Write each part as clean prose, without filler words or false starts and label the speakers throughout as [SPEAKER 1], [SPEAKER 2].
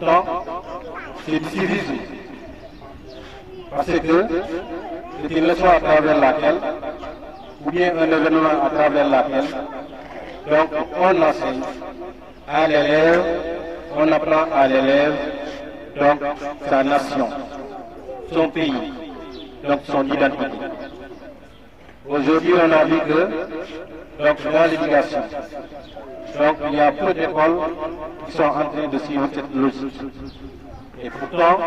[SPEAKER 1] pourtant, c'est du civisme. Parce que c'est une leçon à travers laquelle, ou bien un événement à travers laquelle, donc on enseigne à l'élève, on apprend à l'élève, donc sa nation, son pays, donc son identité. Aujourd'hui, on a vu que, donc dans l'éducation, donc il y a peu d'écoles qui sont en train de suivre cette logique. Et pourtant,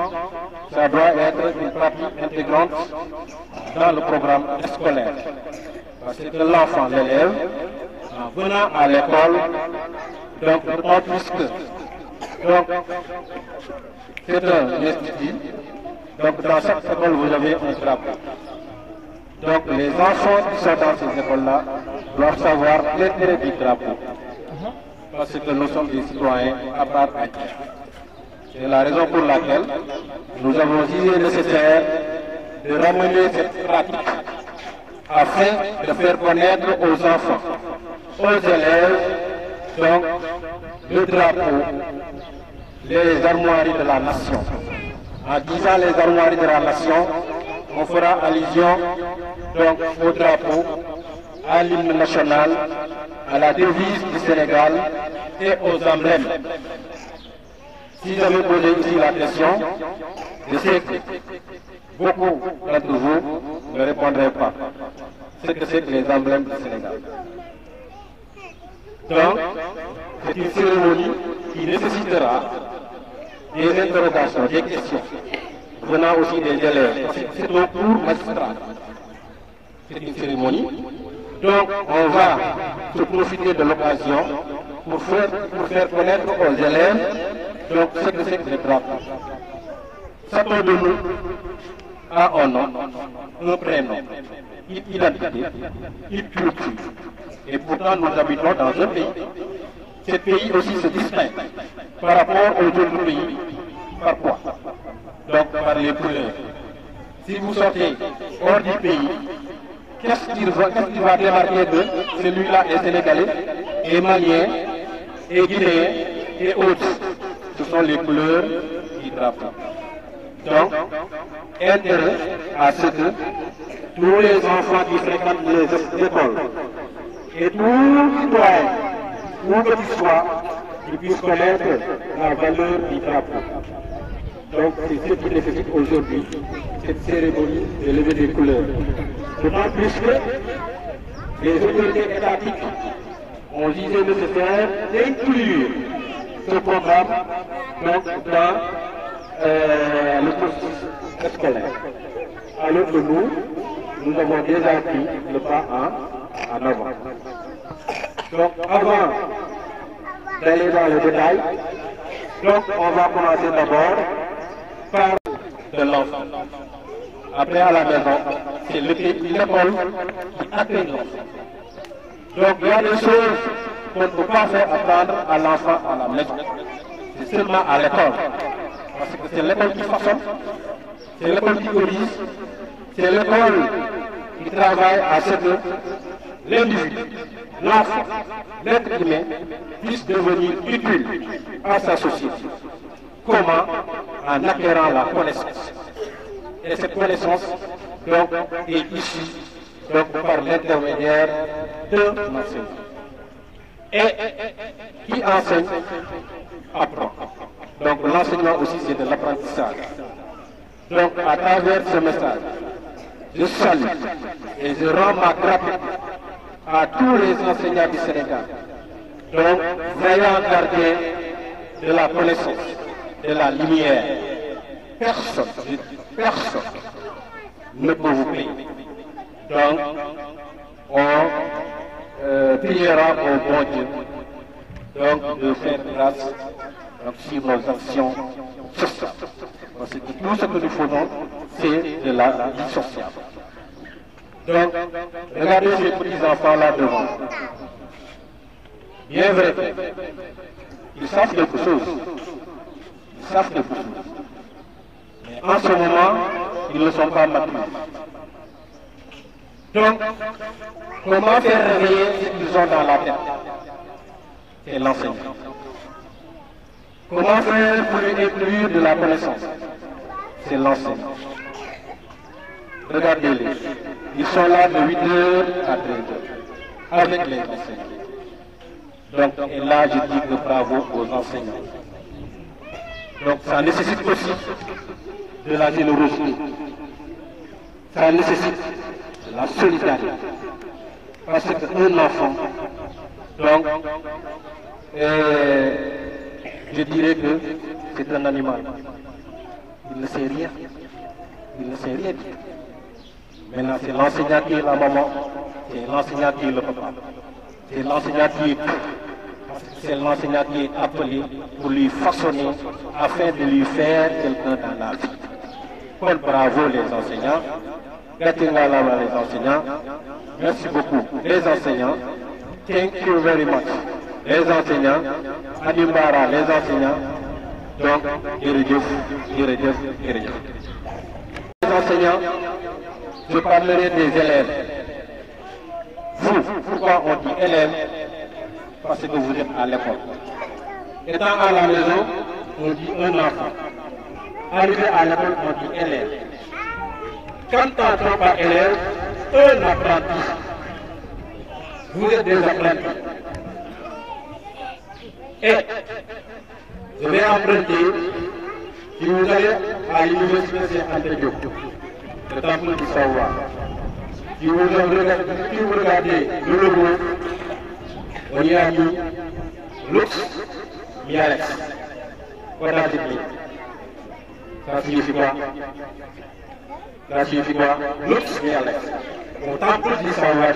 [SPEAKER 1] ça doit être une partie intégrante dans le programme scolaire. Parce que l'enfant, l'élève, en venant à l'école, donc d'autant plus que, donc, c'est un institut, donc dans chaque école vous avez un drapeau. Donc les enfants qui sont dans ces écoles-là doivent savoir l'intérêt du drapeau. Parce que nous sommes des citoyens à part entière. C'est la raison pour laquelle nous avons jugé nécessaire de ramener cette pratique afin de faire connaître aux enfants, aux élèves, donc le drapeau, les armoiries de la nation. En disant les armoiries de la nation, on fera allusion donc au drapeau, à l'hymne national, à la devise du Sénégal et aux emblèmes. Si j'avais posé ici la question, je sais que beaucoup d'entre vous ne répondraient pas. C'est que c'est les emblèmes du Sénégal. Donc, c'est une cérémonie qui nécessitera des interrogations, des questions, venant aussi des élèves. C'est un cours magistral. C'est une cérémonie. Donc, on va se profiter de l'occasion pour faire connaître aux élèves donc ce que c'est que le drapeau. Chacun de nous a un nom, un prénom, une identité, une culture. Et pourtant, nous habitons dans un pays. Ce pays aussi se distingue par rapport aux autres pays. Par quoi? Donc par les couleurs. Si vous sortez hors du pays, qu'est-ce qu'il va démarquer de celui-là est sénégalais, et malien, et guinéen, et autres? Ce sont les couleurs du drapeau. Donc, intérêt à ce que tous les enfants qui fréquentent les écoles et tout citoyen, où que tu sois, ils puissent connaître la valeur du drapeau. Donc, c'est ce qui nécessite aujourd'hui cette cérémonie de levée des couleurs. D'autant plus que les autorités étatiques ont jugé nécessaire d'inclure ce programme donc, dans le processus scolaire. Alors que nous avons déjà pris le pas en avant. Donc avant d'aller dans le détail, donc on va commencer d'abord par de l'enfant. Après à la maison, c'est l'école qui accueille l'enfant. Donc il y a des choses qu'on ne peut pas faire apprendre à l'enfant à la maison. C'est seulement à l'école. Parce que c'est l'école qui façonne, c'est l'école qui corrige, c'est l'école qui travaille à ce que l'individu, l'enfant, l'être humain puisse devenir utile à sa société. Comment? En acquérant la connaissance. Et cette connaissance donc, est issue donc, par l'intermédiaire d'un enseignant. Et qui enseigne apprend. Donc l'enseignement aussi c'est de l'apprentissage. Donc à travers ce message, je salue et je rends ma gratitude à tous les enseignants du Sénégal. Donc veillant gardiens de la connaissance, de la lumière. Personne ne peut vous payer. Donc on priera au bon Dieu donc, de faire grâce donc, sur nos actions sociales. Parce que tout ce que nous faisons, c'est de la vie sociale. Donc, regardez ces petits enfants là devant. Bien vrai, ils savent quelque chose. Ils savent quelque chose. Mais en ce moment, ils ne sont pas matures. Donc, comment faire réveiller ce qu'ils ont dans la tête? C'est l'enseignant. Comment faire pour lui inclure de la connaissance? C'est l'enseignant. Regardez-les. Ils sont là de 8h à 13h avec les enseignants. Donc, et là, je dis que bravo aux enseignants. Donc, ça nécessite aussi de la générosité. Ça nécessite de la solidarité. Parce qu'un enfant, donc, je dirais que c'est un animal. Il ne sait rien. Il ne sait rien. Maintenant, c'est l'enseignant qui est la maman, c'est l'enseignant qui est le papa, c'est l'enseignant qui est tout. C'est l'enseignant qui est appelé pour lui façonner afin de lui faire quelqu'un dans la vie. Donc, bravo les enseignants. Gatingalama les enseignants. Merci beaucoup. Les enseignants. Thank you very much. Les enseignants. Adimbara, les enseignants. Donc, les enseignants, je parlerai des élèves. Vous, pourquoi on dit élèves? Parce que vous êtes à l'école. Étant à la maison, on dit un enfant. Arrivé à l'école, on dit élève. Quand on entend par élève, un apprenti. Vous êtes des apprentis. Et je vais emprunter, si vous allez à l'université Cheikh Diop, le temple du savoir. Si vous regardez le logo, on y a mis Lux Mialex. Ça signifie quoi? Ça signifie quoi? Lux Mialex. Au temple du savoir.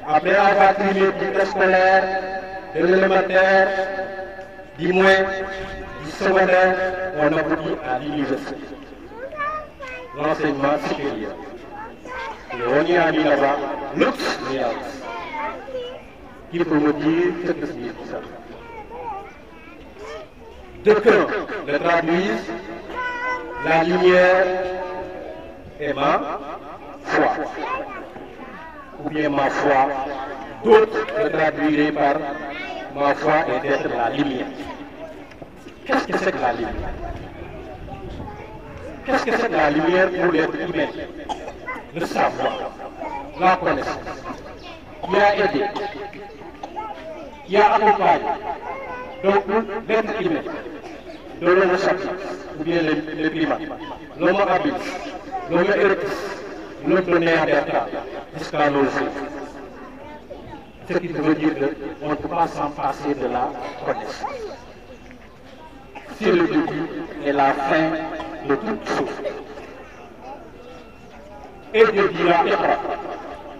[SPEAKER 1] Après avoir terminé du préscolaire, de l'élémentaire, du moins, du secondaire, on aboutit à l'université. L'enseignement supérieur. Et on y a mis là-bas Lux Mialex. Il faut me dire ce que signifie ça. D'aucuns le traduisent, la lumière est ma foi. Ou bien ma foi. D'autres le traduiraient par ma foi est d'être la lumière. Qu'est-ce que c'est que la lumière? Qu'est-ce que c'est que la lumière pour l'être humain? Le savoir, la connaissance, qui a aidé, qui a accompagné. Donc, l'être humain, de l'homme sapien, ou bien les primates, l'homme habilis, l'homme erectus, l'homme néandertal, jusqu'à nos jours. Ce qui veut dire qu'on ne peut pas s'en passer de la connaissance. C'est le début et la fin de toute chose. Et Dieu dira,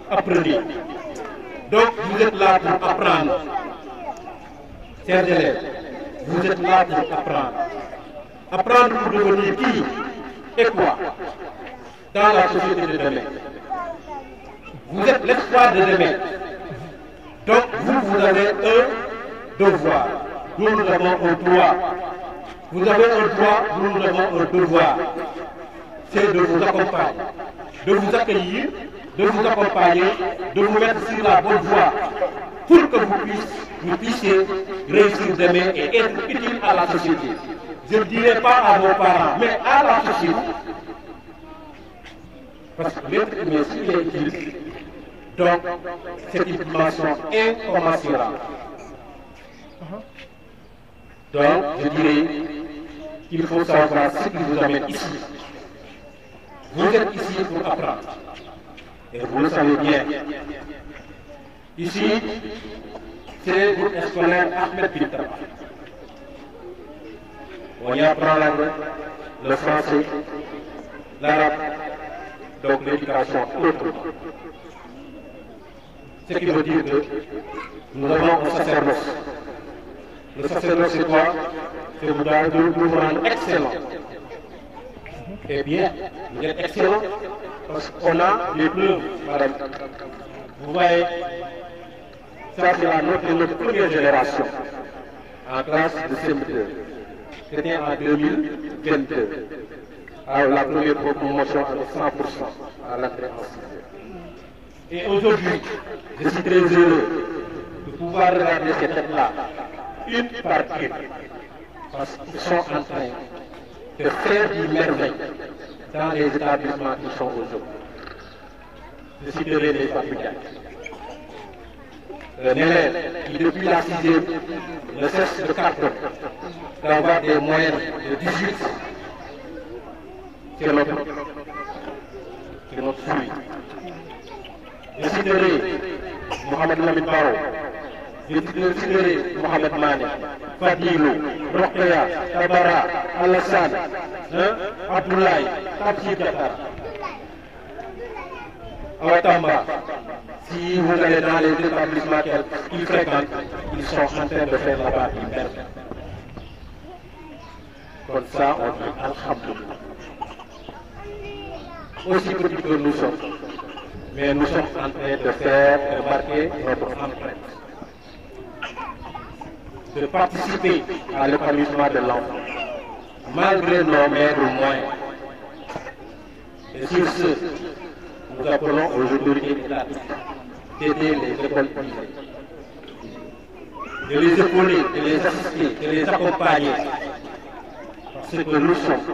[SPEAKER 1] apprenez. Donc vous êtes là pour apprendre. Chers élèves, vous êtes là pour apprendre. Apprendre pour devenir qui et quoi dans la société de demain. Vous êtes l'espoir de demain. Donc vous avez un devoir. Nous avons un droit. Vous avez un droit, nous avons un devoir. C'est de vous accompagner, de vous accueillir, de vous accompagner, de vous mettre sur la bonne voie pour que vous puissiez réussir demain et être utile à la société. Je ne dirai pas à vos parents, mais à la société. Parce que l'être humain, s'il est utile, donc c'est une dimension incommensurable. Donc, je dirais qu'il faut savoir ce qui vous amène ici. Vous êtes ici pour apprendre. Et vous le savez bien. Ici, c'est le groupe scolaire Ahmed Bintaba. On y apprend l'anglais, le français, l'arabe, donc l'éducation autrement. Ce qui veut dire que nous avons un sacerdoce. Le sacerdoce, c'est quoi? C'est vous rendre excellent. Eh bien, vous êtes excellent parce qu'on a les preuves, madame. Vous voyez, ça c'est notre première génération en classe de CM2. C'était en 2022. Alors la première promotion avec 100% à l'entrée en sixième. Et aujourd'hui, je suis très heureux de pouvoir regarder cette tête-là, une par une. Parce qu'ils sont en train de faire du merveille dans les établissements qui sont aujourd'hui. Je citerai les fabricants. Nélène, qui depuis la 6e ne cesse de carton, d'avoir des moyennes de 18, c'est notre fruit. Je citerai Mohamed Lamine Baro, je citerai Mohamed Mane, Fadilou, Rokhaya, Tabara, Alassane, Abdoulaye, Tapsi Diattara, Awatamba. Si vous allez dans les établissements qu'ils fréquentent, ils sont en train de faire là-bas une merde. Comme ça, on dit Alhamdulillah. Aussi petit que nous sommes, mais nous sommes en train de faire, de marquer notre empreinte, de participer à l'épanouissement de l'enfant, malgré nos maigres moyens. Et sur ce, nous appelons aux autorités étatiques d'aider les écoles privées, de les épauler, de les assister, de les accompagner, parce que nous sommes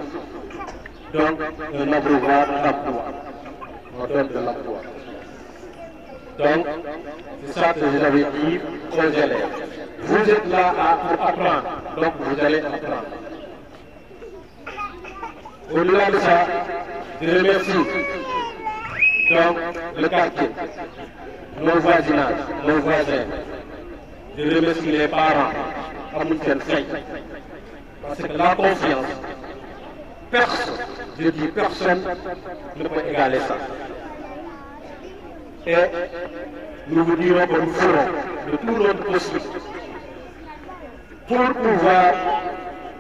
[SPEAKER 1] donc un abreuvoir d'emploi. On donne de l'emploi. Donc, c'est ça que je vous avais dit aux élèves. Vous êtes là pour apprendre, donc vous allez apprendre. Au-delà de ça, je remercie donc le quartier, nos voisinages, nos voisins. Je remercie les parents, parce que la confiance, personne, je dis personne, ne peut égaler ça. Et nous vous dirons que nous ferons de tout notre possible pour pouvoir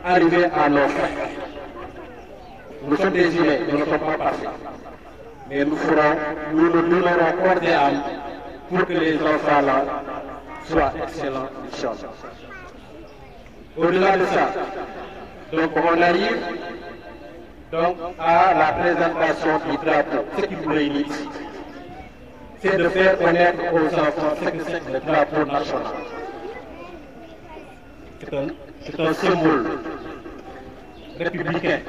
[SPEAKER 1] arriver à nos fins. Nous sommes des humains, nous ne sommes pas parfaits. Mais nous nous donnerons corps et âme pour que les enfants là soient excellents, Inch'Allah. Au-delà de ça, donc on arrive donc à la présentation du drapeau. Ce qui vous réunit ici, c'est de faire connaître aux enfants ce que c'est le drapeau national. C'est un symbole républicain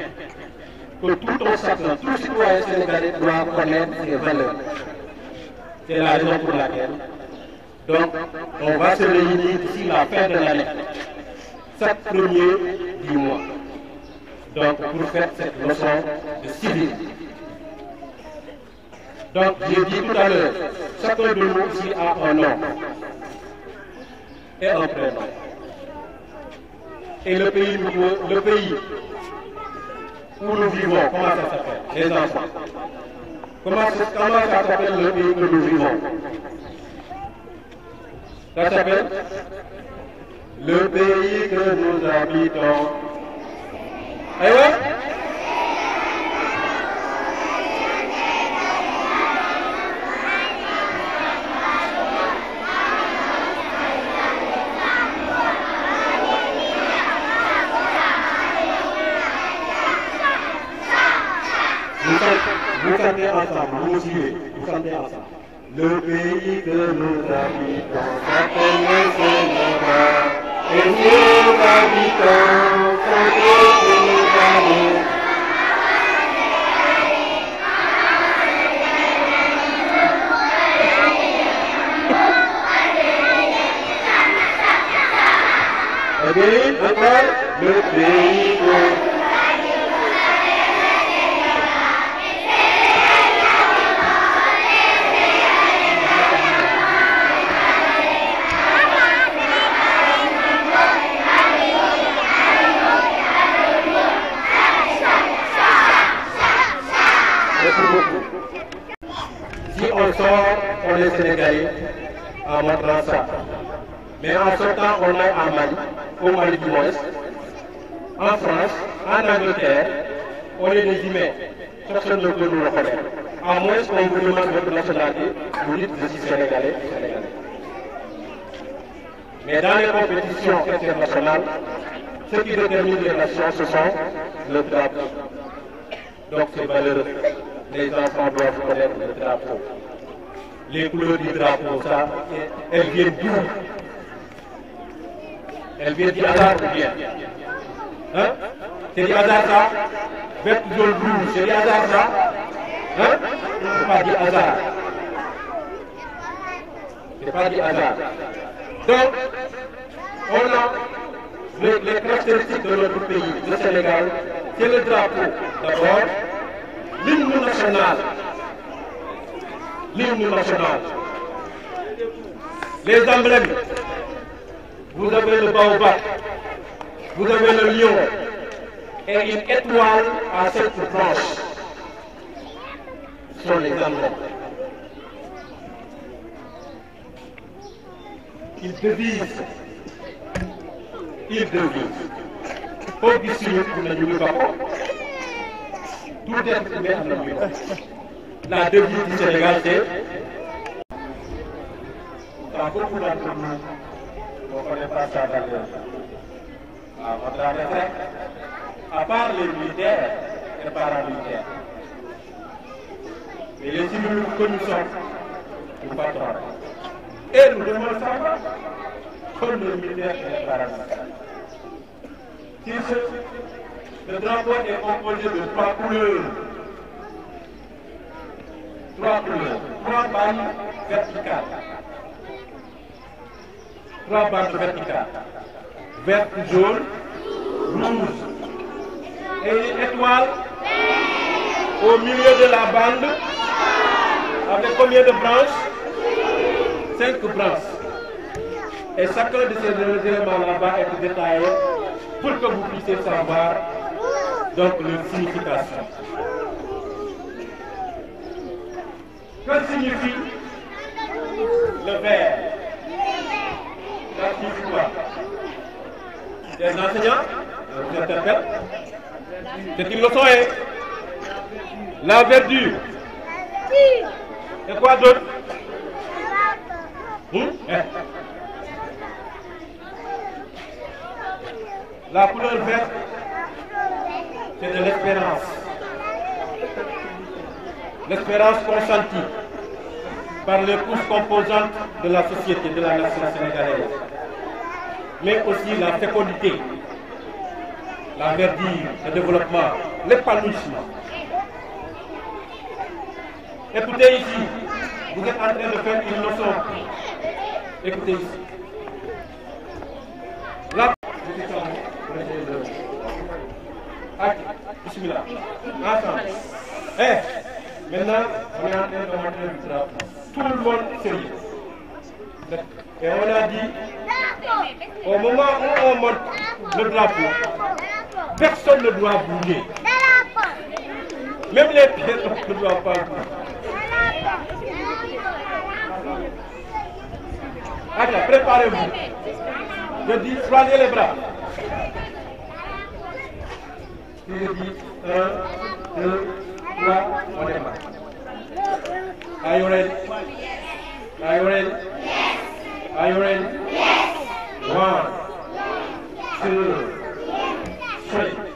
[SPEAKER 1] que tout citoyen sénégalais doit connaître ses valeurs. C'est la raison pour laquelle donc, on va se réunir d'ici la fin de l'année, chaque premier du mois, donc pour faire cette leçon de civisme. Donc, j'ai dit tout à l'heure, chacun de nous ici a un nom et un prénom. Et le pays où nous vivons, comment ça s'appelle? Les enfants. Comment ça s'appelle le pays que nous vivons? Ça s'appelle le pays que nous habitons. Eh ouais? Vous chantez ensemble, vous suivez, vous chantez ensemble. Le pays que nous habitons s'appelle le Sénégal, et nous habitons s'appelle le Sénégal. Eh bien, encore, le pays que... Si on sort, on est Sénégalais en montrant ça. Mais en sortant, on est en Mali, au Mali du moins, en France, en Angleterre, on est des humains. Personne ne peut nous reconnaître. À moins qu'on vous demande votre nationalité, vous dites je suis Sénégalais, Sénégalais. Mais dans les compétitions internationales, ce qui détermine les nations, ce sont le drapeau. Donc c'est malheureux. Les enfants doivent connaître le drapeau. Les couleurs du drapeau, ça, elles viennent d'où? Elles viennent du hasard ou bien? Hein? C'est du hasard ça? Vert, jaune, rouge, c'est du hasard ça? Hein? C'est pas du hasard. C'est pas du hasard. Donc, on a les caractéristiques de notre pays, le Sénégal, c'est le drapeau d'abord, l'hymne national. L'hymne national. Les emblèmes. Vous avez le baobab, vous avez le lion et une étoile à 7 branches. Ce sont les emblèmes. Ils devisent. Faut distinguer pour ne nous pas. Tout est humain en nous. La devise du Sénégal, c'est dans beaucoup d'entre nous, on ne connaît pas ça dans votre retraite, à part les militaires et les paramilitaires. Et les civils que nous sommes, nous pas travailler. Et nous devons le savoir, comme les militaires et les paramilitaires. Le drapeau est composé de 3 couleurs. 3 couleurs, 3 bandes verticales. 3 bandes verticales. Vert, jaune, rouge. Et une étoile au milieu de la bande. Avec combien de branches? 5 branches. Et chacun de ces éléments là-bas est détaillé pour que vous puissiez savoir donc leur signification. Que signifie le vert? Ça signifie quoi? Les enseignants, je vous interpelle. C'est une leçon, hein? La verdure. Et quoi d'autre? La couleur verte, c'est de l'espérance. L'espérance consentie par les couches composantes de la société, de la nation sénégalaise. Mais aussi la fécondité, la verdure, le développement, l'épanouissement. Écoutez ici, vous êtes en train de faire une leçon. Écoutez ici. Là, bismillah. Ensemble. Maintenant, on est en train de montrer le drapeau. Tout le monde sérieux. Et on a dit, au moment où on monte le drapeau, personne ne doit bouger. Même les pieds ne doivent pas bouger. Allez, préparez-vous. Je dis, croisez les bras. Je dis, 1, 2, 3, on démarre. Are you ready? Are you ready? Yes. Are you ready? Yes. 1, 2, 3.